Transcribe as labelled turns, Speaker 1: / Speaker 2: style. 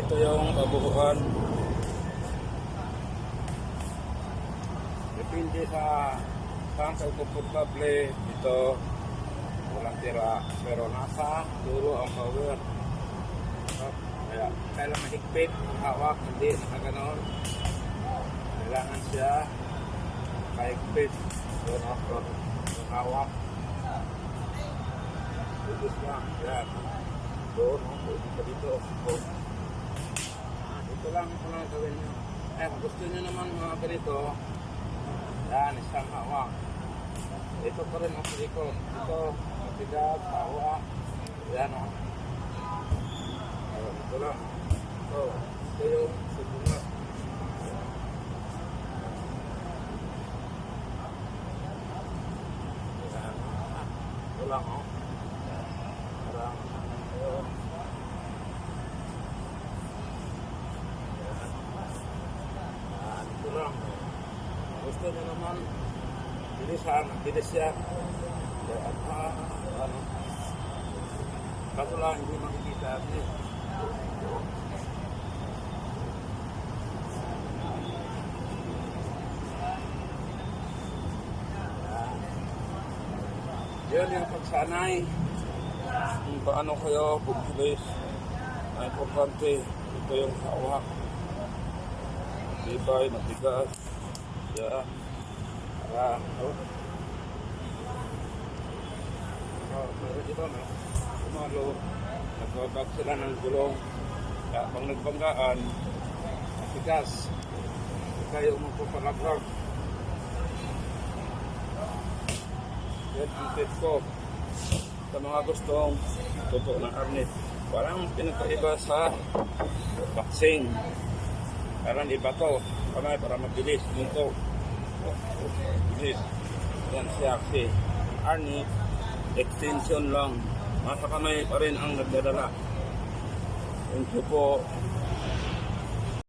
Speaker 1: Ito yung kabuuan. Depende sa saan ka komportable. Ito, walang tira. Pero nasa dulo ang power. Kaya kailangan mahigpit, hawak, hindi nakaganon. Kailangan siya kahigpit. Doon ako, hawak. Lubos lang, yan. Doon, dito. Ito lang kung ano gawin nyo. Kung gusto nyo naman mga ganito, yan, isang hawak. Ito pa rin ang silikon. Ito, matigas, hawak. Yan o. Ito lang. Ito yung subulat. Yan. Ito lang o. Parang, ito lang. Gusto nyo naman, bilis yan. Kaso lang, hindi makikita. Yan yung pagsanay. Kung paano kayo bumilis. Ay importante. Ito yung hawak. Matibay, matigas. Yan. Meron dito na. Umalo. Nagbabag sila ng gulong. Kaya pag nagbanggaan, matigas. Kayo magpapalaglag. Yan ang tip ko. Sa mga gustong totoo ng arnit. Parang pinagkaiba sa boxing. Parang iba to. Para mabilis. Dito. Bilis. Yan siya kasi. Arnit, extension lang. Nasa kamay pa rin ang nagdadala. Thank you po.